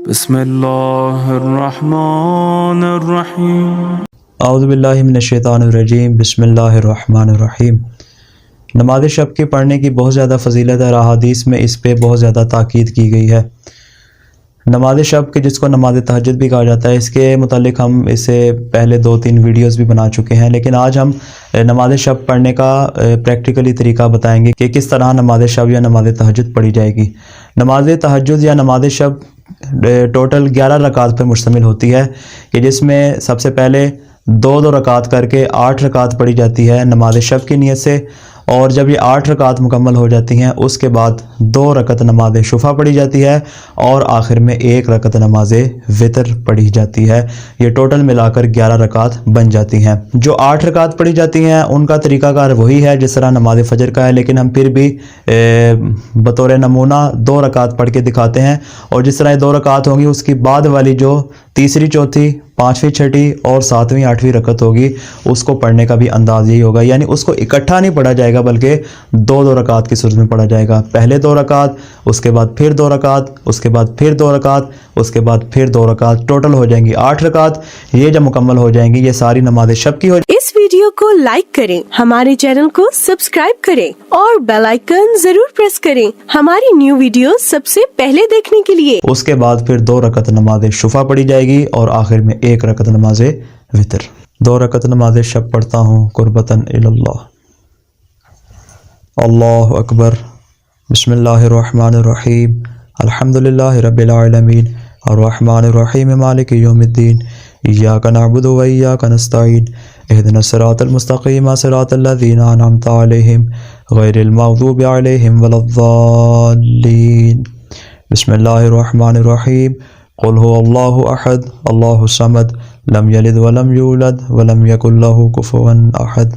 بسم اللہ الرحمن الرحیم اعوذ باللہ من الشیطان الرجیم بسم اللہ الرحمن الرحیم۔ نماز شب کے پڑھنے کی بہت زیادہ فضیلت ہے، احادیث میں اس پہ بہت زیادہ تاکید کی گئی ہے۔ نماز شب کے جس کو نماز تہجد بھی کہا جاتا ہے، اس کے متعلق ہم اس سے پہلے 2-3 ویڈیوز بھی بنا چکے ہیں، لیکن آج ہم نماز شب پڑھنے کا پریکٹیکلی طریقہ بتائیں گے کہ کس طرح نماز شب یا نماز تہجد پڑھی جائے گی۔ نماز تہجد یا نماز شب ٹوٹل 11 رکعات پر مشتمل ہوتی ہے، کہ جس میں سب سے پہلے 2 رکعات کر کے 8 رکعات پڑھی جاتی ہے نماز شب کی نیت سے، اور جب یہ 8 رکعات مکمل ہو جاتی ہیں اس کے بعد 2 رکعت نماز شفع پڑھی جاتی ہے، اور آخر میں 1 رکعت نماز وتر پڑھی جاتی ہے۔ یہ ٹوٹل ملا کر 11 رکعات بن جاتی ہیں۔ جو 8 رکعات پڑھی جاتی ہیں ان کا طریقہ کار وہی ہے جس طرح نماز فجر کا ہے، لیکن ہم پھر بھی بطور نمونہ 2 رکعات پڑھ کے دکھاتے ہیں، اور جس طرح یہ 2 رکعات ہوں گی اس کی بعد والی جو تیسری، چوتھی، پانچویں، چھٹی اور ساتویں، آٹھویں رکعت ہوگی اس کو پڑھنے کا بھی انداز یہی ہوگا، یعنی اس کو اکٹھا نہیں پڑھا جائے گا بلکہ 2 رکعات کی صورت میں پڑھا جائے گا۔ پہلے 2 رکعات، اس کے بعد پھر 2 رکعات، اس کے بعد پھر 2 رکعات، اس کے بعد پھر 2 رکعت، ٹوٹل ہو جائیں گی 8 رکعت۔ یہ جب مکمل ہو جائیں گی یہ ساری نماز شب کی ہو جائیں گی۔ اس ویڈیو کو لائک کریں، ہمارے چینل کو سبسکرائب کریں اور بیل آئیکن ضرور پریس کریں ہماری نیو ویڈیو سب سے پہلے دیکھنے کے لیے۔ اس کے بعد پھر 2 رکعت نماز شفع پڑھی جائے گی، اور آخر میں 1 رکعت نماز وتر۔ 2 رکعت نماز شب پڑھتا ہوں قربتاً اللہ۔ اللہ اکبر۔ بسم اللہ الرحمن الرحیم۔ الحمدللہ رب العالمین الرحمن الرحیم مالک یوم الدین، ایاک نعبد و ایاک نستعین، اہدنا الصراط المستقیم صراط الذین انعمت علیہم غیر المغضوب علیہم ولا الضالین۔ بسم اللہ الرحمن الرحیم۔ قل هو اللہ احد اللہ الصمد لم یلد ولم یولد ولم یکن لہ کفوا احد۔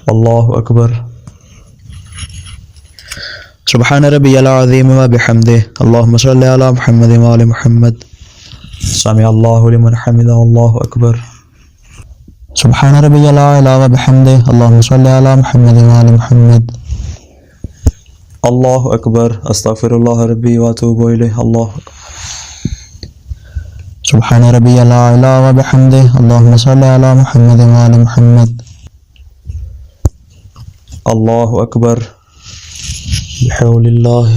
اللہ اکبر۔ سبحان ربی العظیم و بحمدہ، اللہم صلی علی محمد و آل محمد۔ سمع اللہ لمن حمدہ، اللہ اکبر۔ سبحان ربی العلی و بحمدہ، اللہم صلی علی محمد و آل محمد۔ اللہ اکبر۔ استغفر اللہ ربی و اتوب الیہ۔ اللہ اکبر۔ سبحان ربی العلی و بحمدہ، اللہم صلی علی محمد و آل محمد۔ اللہ اکبر۔ بحول اللہ۔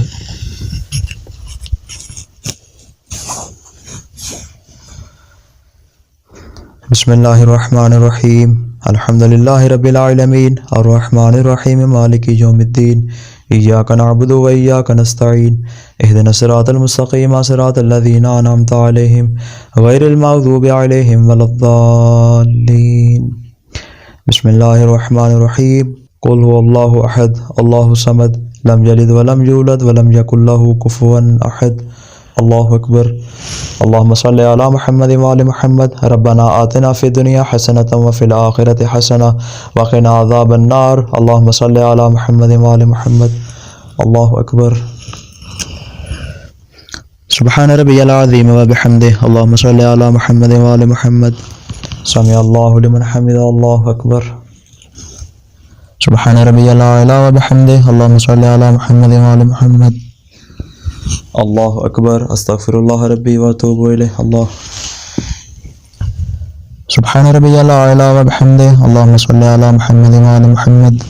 بسم اللہ الرحمن الرحیم۔ الحمدللہ رب العالمین الرحمن الرحیم مالک یوم الدین، ایاک نعبد و ایاک نستعین، اہدنا الصراط المستقیم صراط الذین انعمت علیہم غیر المغضوب علیہم ولا الضالین۔ بسم اللہ الرحمن الرحیم۔ قل هو اللہ احد اللہ الصمد لم یلد ولم یولد ولم یکن لہ کفوا احد۔ اللہ اکبر۔ اللہم صلی علی محمد و آل محمد۔ ربنا آتنا فی الدنیا حسنۃ وفی الآخرۃ حسنۃ وقنا عذاب النار۔ اللہم صلی علی محمد و آل محمد۔ اللہ اکبر۔ سبحان ربی العظیم و بحمدہ، اللہم صلی علی محمد و آل محمد۔ سمع اللہ لمن حمدہ، اللہ اکبر۔ سبحان ربی العلی و بحمدہ، اللہم صلی علی محمد و آل محمد۔ اللہ اکبر۔ استغفر اللہ ربی و اتوب الیہ۔ اللہ سبحان ربی العلی و بحمدہ، اللہم صلی علی محمد و آل محمد۔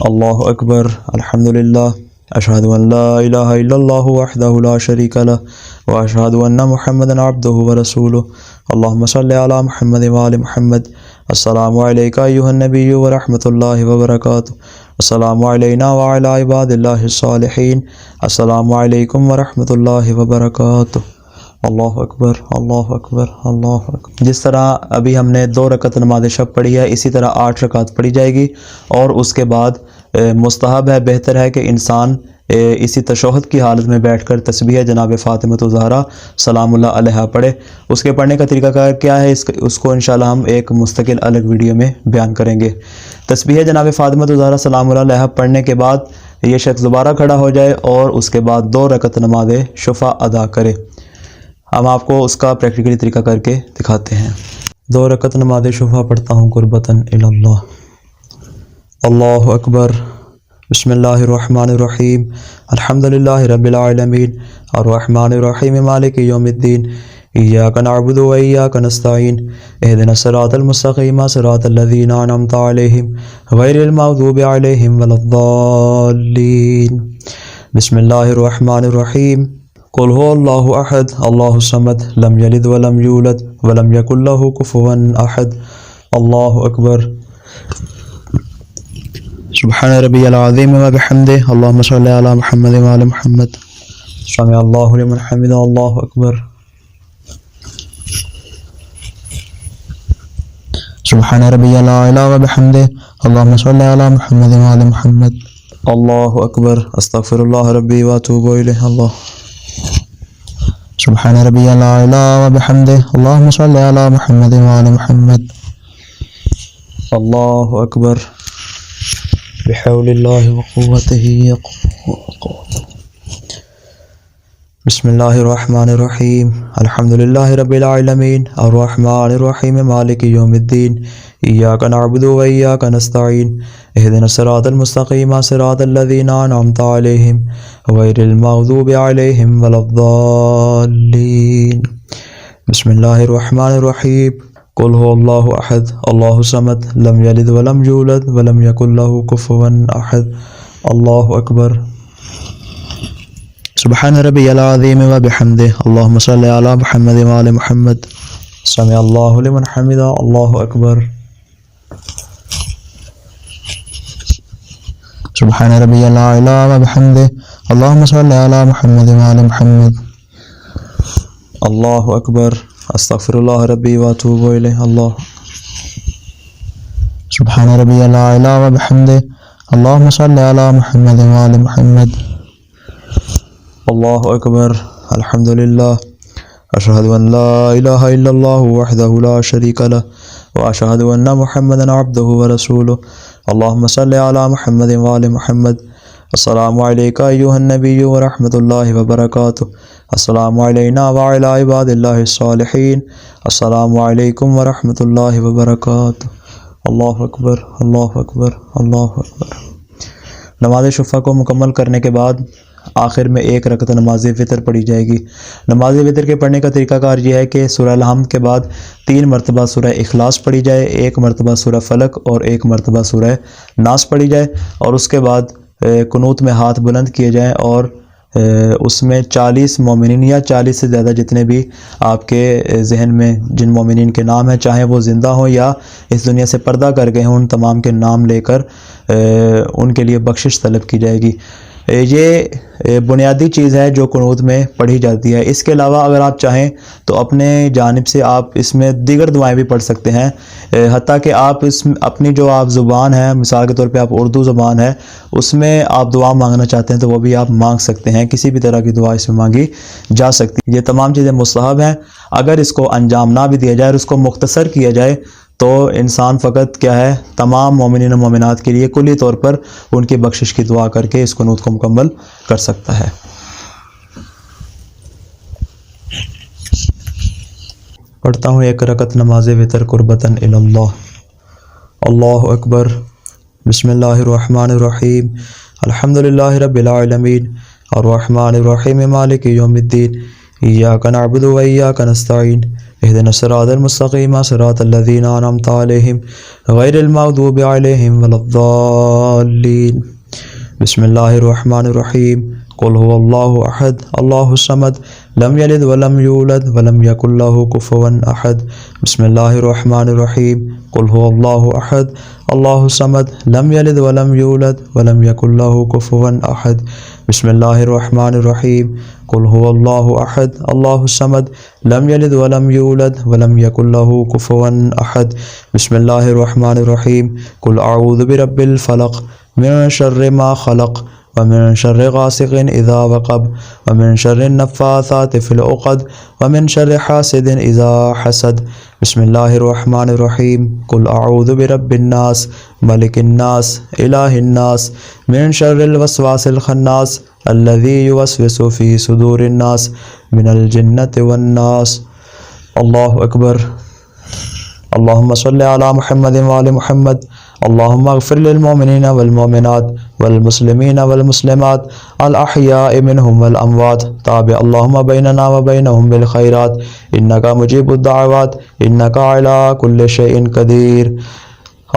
اللہ اکبر۔ الحمدللہ، اشہد ان لا الہ الا اللہ وحدہ لا شریک لہ، واشہد ان محمدا عبدہ ورسولہ۔ اللہم صلی علی محمد و آل محمد۔ السلام علیکم ایھا النبی ورحمۃ اللہ وبرکاتہ۔ السلام علینا وعلی عباد اللہ الصالحین۔ السلام علیکم ورحمۃ اللہ وبرکاتہ۔ اللہ اکبر، اللہ اکبر، اللہ اکبر۔ جس طرح ابھی ہم نے 2 رکعت نماز شب پڑھی ہے، اسی طرح 8 رکعت پڑھی جائے گی، اور اس کے بعد مستحب ہے، بہتر ہے کہ انسان اسی تشہد کی حالت میں بیٹھ کر تسبیح جناب فاطمۃ الزہرا سلام اللہ علیہا پڑھے۔ اس کے پڑھنے کا طریقہ کار کیا ہے، اس کو انشاءاللہ ہم ایک مستقل الگ ویڈیو میں بیان کریں گے۔ تسبیح جناب فاطمۃ الزہرا سلام اللہ علیہا پڑھنے کے بعد یہ شخص دوبارہ کھڑا ہو جائے اور اس کے بعد 2 رکعت نماز شفع ادا کرے۔ ہم آپ کو اس کا پریکٹیکلی طریقہ کر کے دکھاتے ہیں۔ 2 رکعت نماز شفع پڑھتا ہوں قربتاً الی اللہ۔ اللہ اکبر۔ بسم اللہ الرحمن الرحیم الحمد للہ رب العالمین الرحمن الرحیم مالک یوم الدین ایاک نعبد و ایاک نستعین اہدنا الصراط المستقیم صراط الذین انعمت علیہم غیر المغضوب علیہم ولا الضالین بسم اللہ الرحمن الرحیم قل هو اللہ احد اللہ الصمد لم یلد ولم یولد ولم یکن لہ کفوا احد اللہ اکبر سبحان ربی العظیم و بحمدہ اللہم صلی علی محمد و علی محمد سمع اللہ لمن حمدہ اللہ اکبر سبحان ربی العلی و بحمدہ اللہم صلی علی محمد و علی محمد اللہ اکبر استغفر اللہ ربی و اتوب الیہ اللہ سبحان ربی العلی و بحمدہ اللہم صلی علی محمد و علی محمد اللہ اکبر بحول اللہ وقوتہ بسم اللہ الرحمن الرحیم الحمد للہ رب العالمین الرحمن الرحیم مالک یوم الدین ایاک نعبد و ایاک نستعین اہدنا الصراط المستقیم صراط الذین انعمت علیہم غیر المغضوب علیہم ولا الضالین بسم اللہ الرحمن الرحیم قل هو اللہ احد اللہ الصمد لم یلد ولم یولد ولم یکن لہ کفوا احد اللہ اکبر سبحان ربی العظیم و بحمدہ اللہم صلی علی محمد و علی محمد سمع اللہ لمن حمدہ اللہ اکبر سبحان ربی العلی و بحمدہ اللہم صلی علی محمد و علی محمد اللہ اکبر استغفر اللہ ربی و اتوب الیہ اللہ سبحان ربی العلی و بحمدہ اللہم صلی علی محمد و علی محمد اللہ اکبر الحمد للہ اشہد ان لا الہ الا اللہ وحدہ لا شریک لہ واشہد ان محمدا عبدہ ورسولہ اللہم صلی علی محمد و علی محمد السلام علیکہ ایہا النبی ورحمۃ اللہ وبرکاتہ السلام علینا وعلی عباد اللہ الصالحین السلام علیکم ورحمۃ اللہ وبرکاتہ اللہ اکبر اللہ اکبر اللہ اکبر نماز شفع کو مکمل کرنے کے بعد آخر میں ایک رکعت نماز وتر پڑھی جائے گی۔ نماز وتر کے پڑھنے کا طریقہ کار یہ ہے کہ سورہ الحمد کے بعد 3 مرتبہ سورہ اخلاص پڑھی جائے، 1 مرتبہ سورہ فلق اور 1 مرتبہ سورہ ناس پڑھی جائے، اور اس کے بعد قنوت میں ہاتھ بلند کیے جائیں اور اس میں 40 مومنین یا 40 سے زیادہ جتنے بھی آپ کے ذہن میں جن مومنین کے نام ہیں، چاہیں وہ زندہ ہوں یا اس دنیا سے پردہ کر گئے ہوں، ان تمام کے نام لے کر ان کے لیے بخشش طلب کی جائے گی۔ یہ بنیادی چیز ہے جو قنوت میں پڑھی جاتی ہے۔ اس کے علاوہ اگر آپ چاہیں تو اپنے جانب سے آپ اس میں دیگر دعائیں بھی پڑھ سکتے ہیں، حتیٰ کہ آپ اس میں اپنی جو آپ زبان ہے، مثال کے طور پہ آپ اردو زبان ہے، اس میں آپ دعا مانگنا چاہتے ہیں تو وہ بھی آپ مانگ سکتے ہیں، کسی بھی طرح کی دعا اس میں مانگی جا سکتی ہے۔ یہ تمام چیزیں مستحب ہیں۔ اگر اس کو انجام نہ بھی دیا جائے اور اس کو مختصر کیا جائے تو انسان فقط کیا ہے، تمام مومنین و مومنات کے لیے کلی طور پر ان کی بخشش کی دعا کر کے اس قنوت کو مکمل کر سکتا ہے۔ پڑھتا ہوں 1 رکعت نماز وتر قربتاً الی اللہ۔ اللہ اکبر۔ بسم اللہ الرحمن الرحیم الحمد للہ رب العالمین الرحمن الرحیم مالک یوم الدین ایاک نعبد و ایاک نستعین اہدنا الصراط المستقیم صراط الذین انعمت علیہم غیر المغضوب علیہم ولا الضالین بسم اللہ الرحمن الرحیم قل هو اللہ احد اللہ الصمد لم یلد ولم یولد ولم یکن لہ کفوا احد بسم اللہ الرحمن الرحیم قل هو اللہ احد اللہ الصمد لم یلد ولم یولد ولم یکن لہ کفوا احد بسم اللہ الرحمن الرحیم قل هو اللہ احد اللہ الصمد لم یلد ولم یولد ولم یکن لہ کفوا احد بسم اللہ الرحمن الرحیم قل اعوذ برب الفلق من شر ما خلق ومن شر غاسق اذا وقب ومن شر النفاثات في العقد ومن شر حاسد اذا حسد بسم اللہ الرحمن الرحیم قل اعوذ برب الناس ملک الناس الہ الناس من شر الوسواس الخناس الذي يوسوس في صدور الناس من الجنة والناس۔ اللہ اکبر۔ اللہم صلی علی محمد وعلی محمد اللہم اغفر للمؤمنین والمؤمنات والمسلمين والمسلمات الأحياء منهم والأموات تابع اللهم بيننا وبينهم بالخيرات إنك مجيب الدعوات إنك على كل شيء قدير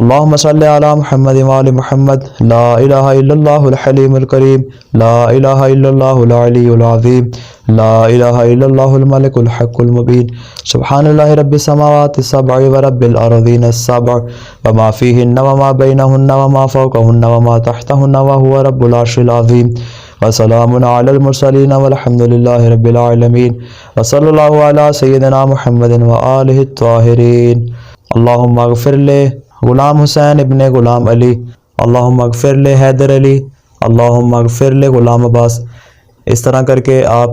اللهم صل على محمد وآل محمد لا إله إلا الله الحليم الكريم لا إله إلا الله العلي العظيم لا إله إلا الله الملك الحق المبين سبحان الله رب السماوات السبع ورب الأرضين السبع وما فيهن وما بينهن وما فوقهن وما تحتهن وهو رب العرش العظيم وسلام على المرسلين والحمد لله رب العالمين وصلى الله على سيدنا محمد وآله الطاهرين اللهم اغفر له غلام حسین ابن غلام علی اللہم اغفر لے حیدر علی اللہم اغفر لے غلام عباس. اس طرح کر کے آپ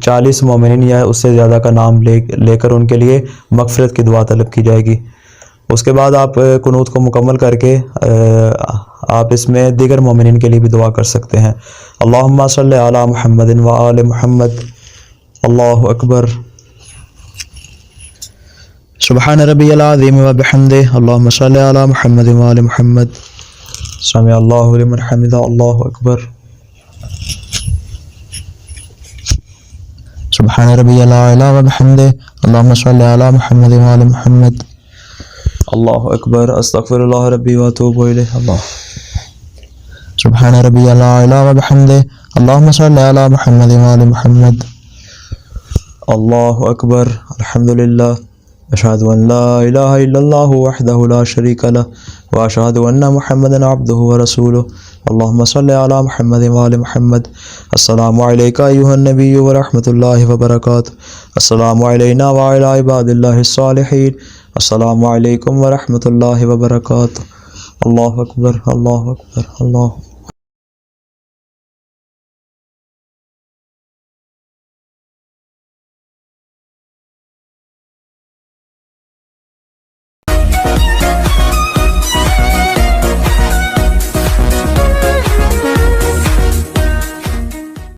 40 مومنین یا اس سے زیادہ کا نام لے کر ان کے لیے مغفرت کی دعا طلب کی جائے گی. اس کے بعد آپ قنوت کو مکمل کر کے آپ اس میں دیگر مومنین کے لیے بھی دعا کر سکتے ہیں. اللہم صلی علی محمد و آل محمد. اللہ اکبر. سبحان ربی العظیم و بحمدہ. اللہم صلی علی محمد و آل محمد. سمع اللہ لمن حمدہ. اللہ اکبر. سبحان ربی العلی و بحمدہ. اللہم صلی علی محمد و آل محمد. اللہ اکبر. استغفر اللہ ربی و اتوب الیہ. اللہ. سبحان ربی العلی و بحمدہ. اللہم صلی علی محمد و آل محمد. اللہ اکبر. الحمدللہ. اشہد ان لا الہ الا اللہ وحدہ لا شریک لہ واشہد ان محمدا عبدہ ورسولہ. اللہم صلی علی محمد وآل محمد. السلام علیکہ ایہا النبی ورحمۃ اللہ وبرکاتہ. السلام علینا وعلی عباد اللہ الصالحین. السلام علیکم ورحمۃ اللہ وبرکاتہ. اللہ اکبر. اللہ اکبر. اللہ